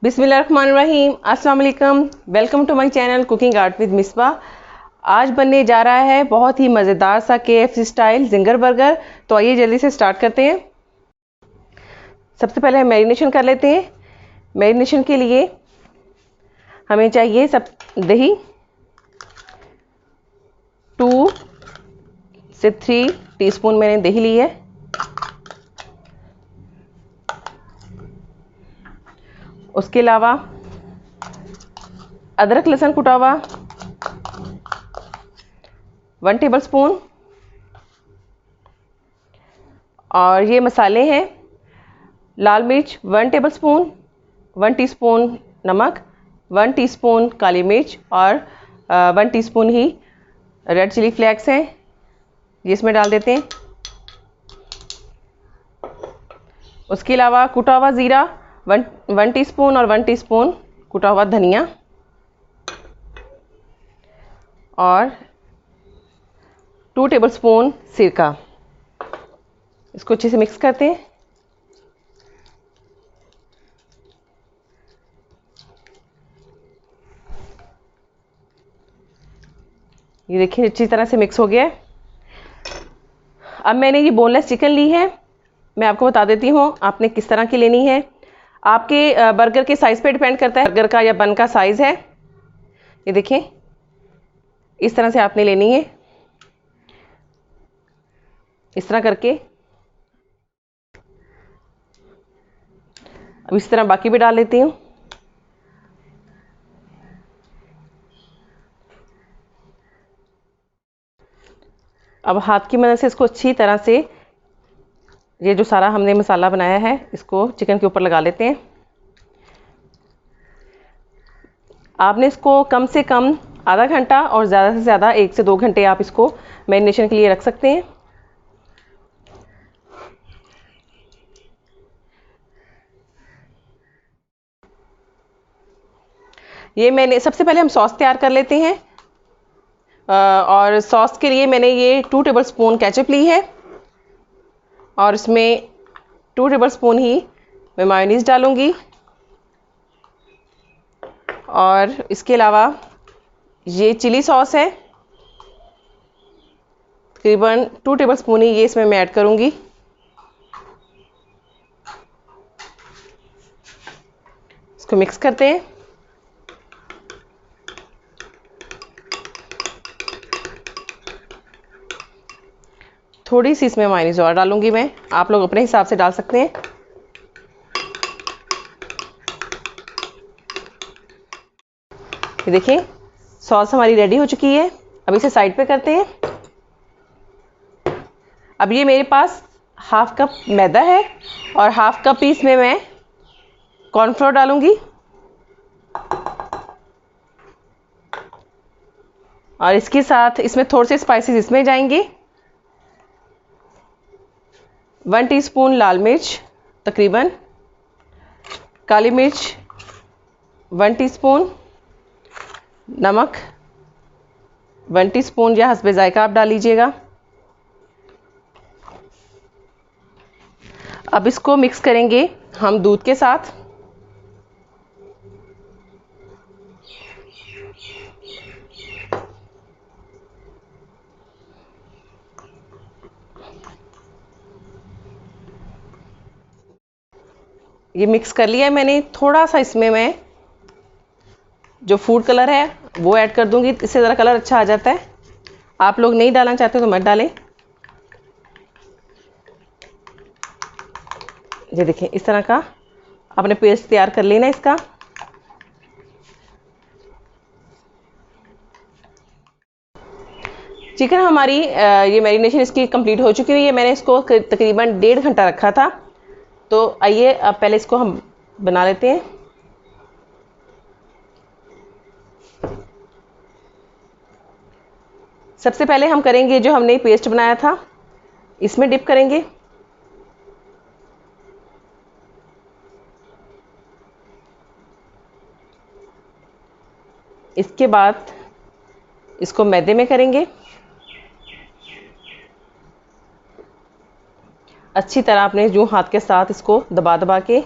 बिस्मिल्लाहिर्रहमानिर्रहीम। अस्सलाम वालेकुम। Welcome to my channel cooking art with Misba. आज बनने जा रहा है बहुत ही मज़ेदार सा KFC स्टाइल जिंगर बर्गर। तो आइए जल्दी से स्टार्ट करते हैं। सबसे पहले हम मैरिनेशन कर लेते हैं। मैरिनेशन के लिए हमें चाहिए दही 2 से 3 टीस्पून मैंने दही ली है। उसके अलावा अदरक लहसुन कुटा हुआ 1 टेबलस्पून। और ये मसाले हैं लाल मिर्च 1 टेबलस्पून, 1 टीस्पून नमक, 1 टीस्पून काली मिर्च और 1 टीस्पून ही रेड चिली फ्लेक्स हैं, जिसमें डाल देते हैं। उसके अलावा कुटा हुआ ज़ीरा 1 टीस्पून और 1 टीस्पून कुटा हुआ धनिया और 2 टेबलस्पून सिरका। इसको अच्छे से मिक्स करते हैं। ये देखिए अच्छी तरह से मिक्स हो गया है। अब मैंने ये बोनलेस चिकन ली है। मैं आपको बता देती हूँ आपने किस तरह की लेनी है। आपके बर्गर के साइज़ पे डिपेंड करता है, बर्गर का या बन का साइज़ है। ये देखें इस तरह से आपने लेनी है। इस तरह करके अब इस तरह बाकी भी डाल लेती हूँ। अब हाथ की मदद से इसको अच्छी तरह से ये जो सारा हमने मसाला बनाया है इसको चिकन के ऊपर लगा लेते हैं। आपने इसको कम से कम आधा घंटा और ज़्यादा से ज़्यादा 1 से 2 घंटे आप इसको मैरिनेशन के लिए रख सकते हैं। ये मैंने सबसे पहले हम सॉस तैयार कर लेते हैं। और सॉस के लिए मैंने ये 2 टेबलस्पून केचप ली है और इसमें 2 टेबलस्पून ही मैं मायोनीज़ डालूंगी। और इसके अलावा ये चिली सॉस है, तकरीबन 2 टेबलस्पून ही ये इसमें मैं ऐड करूंगी। इसको मिक्स करते हैं। थोड़ी सी इसमें मायोनीज़ और डालूंगी मैं, आप लोग अपने हिसाब से डाल सकते हैं। ये देखिए सॉस हमारी रेडी हो चुकी है। अब इसे साइड पे करते हैं। अब ये मेरे पास हाफ कप मैदा है और हाफ कप इसमें मैं कॉर्नफ्लोर डालूंगी। और इसके साथ इसमें थोड़े से स्पाइसेस इसमें जाएंगे। 1 टीस्पून लाल मिर्च तकरीबन, काली मिर्च 1 टीस्पून, नमक 1 टीस्पून या हस्बे जायका आप डाल लीजिएगा। अब इसको मिक्स करेंगे हम दूध के साथ। ये मिक्स कर लिया है मैंने। थोड़ा सा इसमें मैं जो फूड कलर है वो ऐड कर दूंगी, इससे ज़रा कलर अच्छा आ जाता है। आप लोग नहीं डालना चाहते तो मत डालें। ये देखें इस तरह का आपने पेस्ट तैयार कर लेना इसका। चिकन हमारी ये मैरिनेशन इसकी कंप्लीट हो चुकी हुई है। मैंने इसको तकरीबन 1.5 घंटा रखा था। तो आइए अब पहले इसको हम बना लेते हैं। सबसे पहले हम करेंगे जो हमने पेस्ट बनाया था इसमें डिप करेंगे। इसके बाद इसको मैदे में करेंगे। अच्छी तरह अपने जो हाथ के साथ इसको दबा दबा के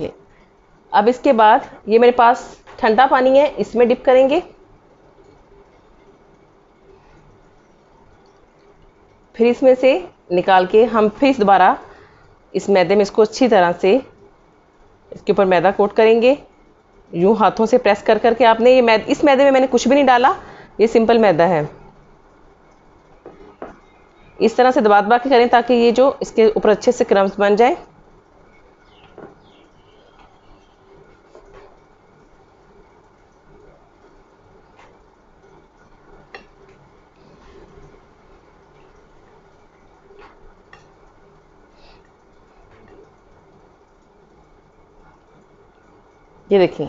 चलिए, अब इसके बाद ये मेरे पास ठंडा पानी है, इसमें डिप करेंगे। फिर इसमें से निकाल के हम फिर दोबारा इस मैदे में इसको अच्छी तरह से इसके ऊपर मैदा कोट करेंगे। यूं हाथों से प्रेस कर करके आपने इस मैदे में मैंने कुछ भी नहीं डाला, ये सिंपल मैदा है। इस तरह से दबा दबा के करें ताकि ये जो इसके ऊपर अच्छे से क्रम्स बन जाए। ये देखिए,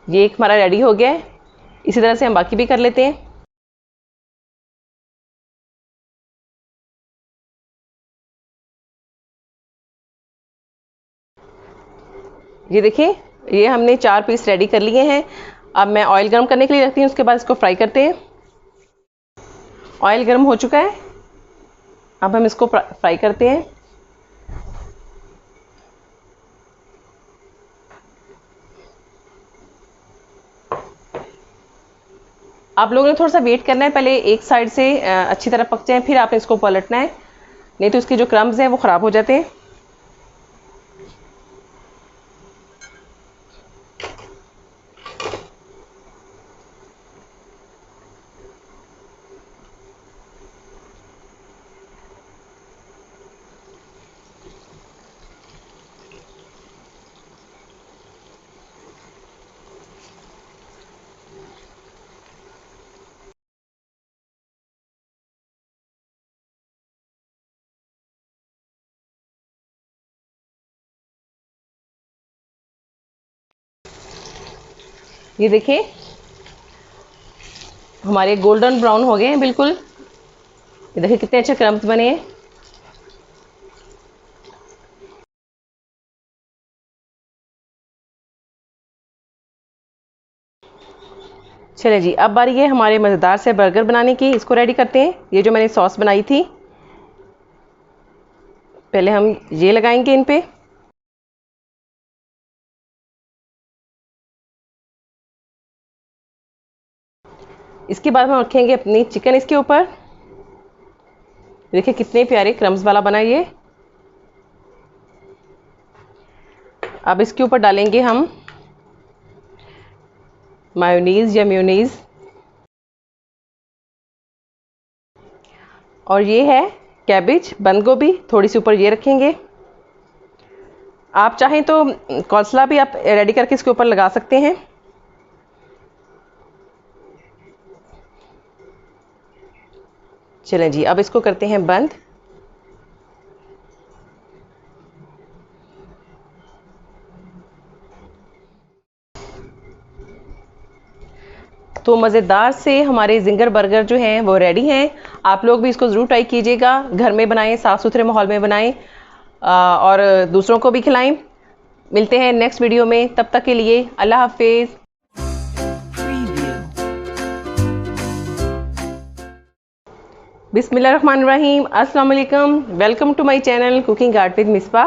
ये एक हमारा रेडी हो गया है। इसी तरह से हम बाकी भी कर लेते हैं। ये देखिए, ये हमने 4 पीस रेडी कर लिए हैं। अब मैं ऑयल गर्म करने के लिए रखती हूँ, उसके बाद इसको फ्राई करते हैं। ऑयल गर्म हो चुका है, अब हम इसको फ्राई करते हैं। आप लोगों ने थोड़ा सा वेट करना है, पहले एक साइड से अच्छी तरह पक जाए, फिर आपने इसको पलटना है, नहीं तो इसके जो क्रम्स हैं वो ख़राब हो जाते हैं। ये देखिए, हमारे गोल्डन ब्राउन हो गए हैं बिल्कुल। ये देखिए कितने अच्छे क्रम्स बने हैं। चलिए जी, अब बारी है हमारे मज़ेदार से बर्गर बनाने की। इसको रेडी करते हैं। ये जो मैंने सॉस बनाई थी, पहले हम ये लगाएंगे इन पे। इसके बाद हम रखेंगे अपनी चिकन इसके ऊपर। देखिए कितने प्यारे क्रम्स वाला बना ये। अब इसके ऊपर डालेंगे हम मायोनीज या मेयोनीज, और ये है कैबिज, बंद गोभी, थोड़ी सी ऊपर ये रखेंगे। आप चाहें तो कौसला भी आप रेडी करके इसके ऊपर लगा सकते हैं। चलें जी, अब इसको करते हैं बंद। तो मज़ेदार से हमारे जिंगर बर्गर जो हैं वो रेडी हैं। आप लोग भी इसको ज़रूर ट्राई कीजिएगा, घर में बनाएं, साफ़ सुथरे माहौल में बनाएं और दूसरों को भी खिलाएं। मिलते हैं नेक्स्ट वीडियो में, तब तक के लिए अल्लाह हाफिज़। बिस्मिल्लाहिर्रहमानिर्रहीम, अस्सलाम वालेकुम, welcome to my channel cooking art with Misba.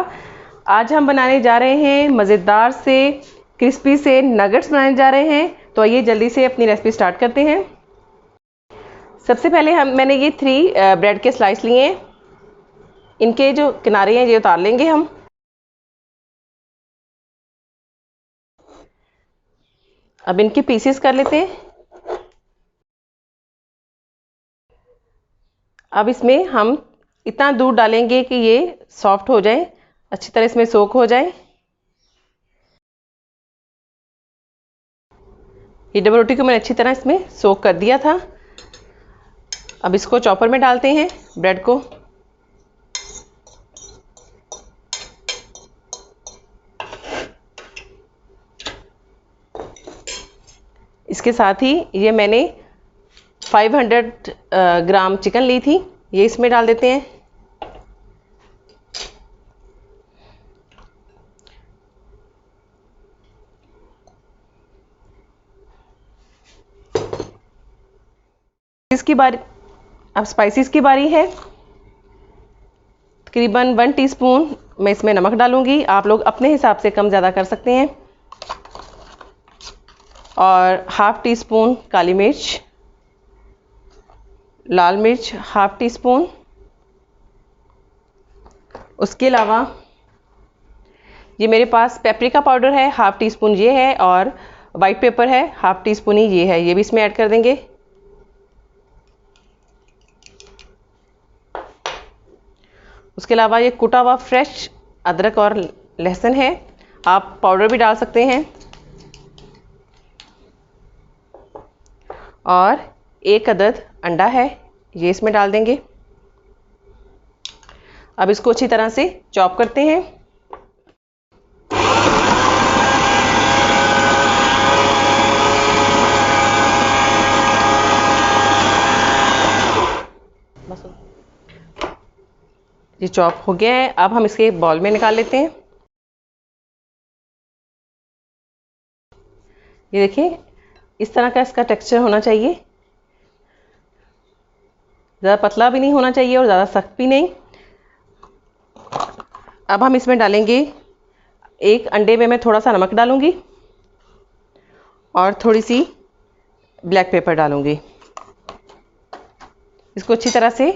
आज हम बनाने जा रहे हैं मज़ेदार से क्रिस्पी से नगेट्स बनाने जा रहे हैं। तो आइए जल्दी से अपनी रेसिपी स्टार्ट करते हैं। सबसे पहले मैंने ये 3 ब्रेड के स्लाइस लिए हैं। इनके जो किनारे हैं ये उतार लेंगे हम। अब इनके पीसेस कर लेते हैं। अब इसमें हम इतना दूध डालेंगे कि ये सॉफ्ट हो जाए, अच्छी तरह इसमें सोक हो जाए। ये डबल रोटी को मैंने अच्छी तरह इसमें सोक कर दिया था। अब इसको चॉपर में डालते हैं ब्रेड को। इसके साथ ही ये मैंने 500 ग्राम चिकन ली थी, ये इसमें डाल देते हैं। इसकी बारी, अब स्पाइसेस की बारी है। तकरीबन 1 टीस्पून मैं इसमें नमक डालूंगी। आप लोग अपने हिसाब से कम ज़्यादा कर सकते हैं। और हाफ़ टी स्पून काली मिर्च, लाल मिर्च हाफ़ टी स्पून। उसके अलावा ये मेरे पास पेपरिका पाउडर है, हाफ़ टी स्पून ये है, और वाइट पेपर है, हाफ़ टी स्पून ही ये है, ये भी इसमें ऐड कर देंगे। उसके अलावा ये कुटा हुआ फ्रेश अदरक और लहसुन है, आप पाउडर भी डाल सकते हैं। और 1 अदद अंडा है, ये इसमें डाल देंगे। अब इसको अच्छी तरह से चॉप करते हैं। ये चॉप हो गया है। अब हम इसके बॉल में निकाल लेते हैं। ये देखिए, इस तरह का इसका टेक्सचर होना चाहिए। ज़्यादा पतला भी नहीं होना चाहिए और ज़्यादा सख्त भी नहीं। अब हम इसमें डालेंगे, एक अंडे में मैं थोड़ा सा नमक डालूंगी और थोड़ी सी ब्लैक पेपर डालूंगी। इसको अच्छी तरह से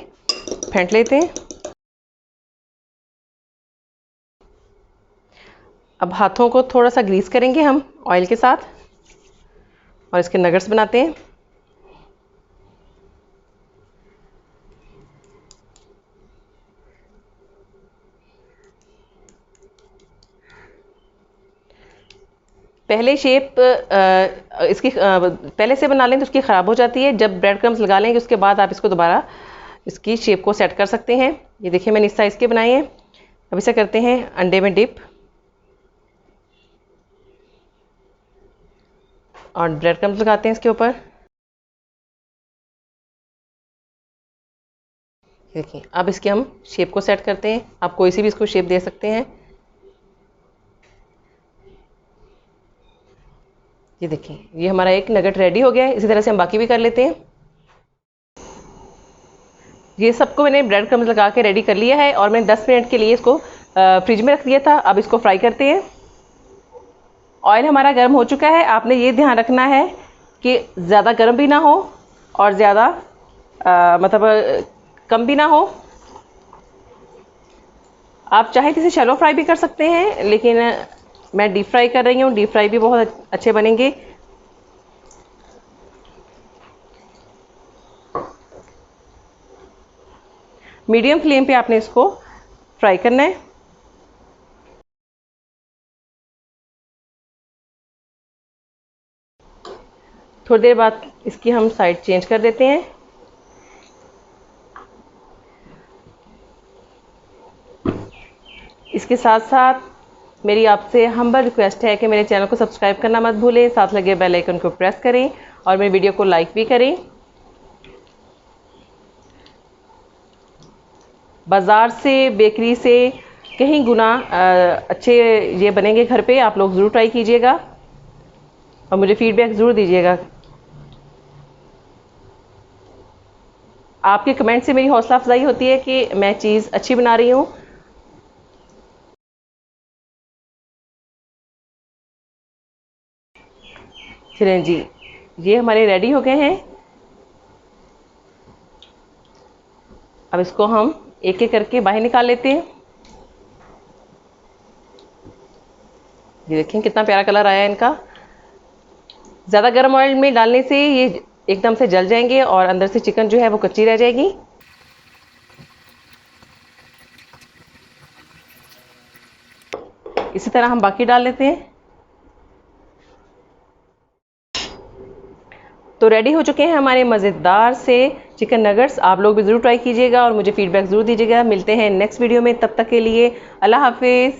फेंट लेते हैं। अब हाथों को थोड़ा सा ग्रीस करेंगे हम ऑयल के साथ और इसके नगेट्स बनाते हैं। पहले शेप इसकी पहले से बना लें तो उसकी ख़राब हो जाती है। जब ब्रेड क्रम्स लगा लेंगे उसके बाद आप इसको दोबारा इसकी शेप को सेट कर सकते हैं। ये देखिए, मैंने इस साइज़ के बनाए हैं। अब इसे करते हैं अंडे में डिप और ब्रेड क्रम्स लगाते हैं इसके ऊपर। देखिए, अब इसकी हम शेप को सेट करते हैं। आप कोई सी भी इसको शेप दे सकते हैं। ये देखिए, ये हमारा एक नगेट रेडी हो गया है। इसी तरह से हम बाकी भी कर लेते हैं। ये सबको मैंने ब्रेड क्रम्स लगा के रेडी कर लिया है और मैंने 10 मिनट के लिए इसको फ्रिज में रख दिया था। अब इसको फ्राई करते हैं। ऑयल हमारा गर्म हो चुका है। आपने ये ध्यान रखना है कि ज़्यादा गर्म भी ना हो और ज़्यादा मतलब कम भी ना हो। आप चाहे तो इसे शैलो फ्राई भी कर सकते हैं, लेकिन मैं डीप फ्राई कर रही हूँ। डीप फ्राई भी बहुत अच्छे बनेंगे। मीडियम फ्लेम पे आपने इसको फ्राई करना है। थोड़ी देर बाद इसकी हम साइड चेंज कर देते हैं। इसके साथ साथ मेरी आपसे हम्बल रिक्वेस्ट है कि मेरे चैनल को सब्सक्राइब करना मत भूलें, साथ लगे बेल आइकन को प्रेस करें और मेरी वीडियो को लाइक भी करें। बाज़ार से, बेकरी से कहीं गुना अच्छे ये बनेंगे घर पे। आप लोग ज़रूर ट्राई कीजिएगा और मुझे फीडबैक ज़रूर दीजिएगा। आपके कमेंट से मेरी हौसला अफजाई होती है कि मैं चीज़ अच्छी बना रही हूँ। चलें जी, ये हमारे रेडी हो गए हैं। अब इसको हम एक एक करके बाहर निकाल लेते हैं। ये देखें कितना प्यारा कलर आया है इनका। ज़्यादा गर्म ऑयल में डालने से ये एकदम से जल जाएंगे और अंदर से चिकन जो है वो कच्ची रह जाएगी। इसी तरह हम बाकी डाल लेते हैं। तो रेडी हो चुके हैं हमारे मज़ेदार से चिकन नगेट्स। आप लोग भी ज़रूर ट्राई कीजिएगा और मुझे फीडबैक ज़रूर दीजिएगा। मिलते हैं नेक्स्ट वीडियो में, तब तक के लिए अल्लाह हाफिज़।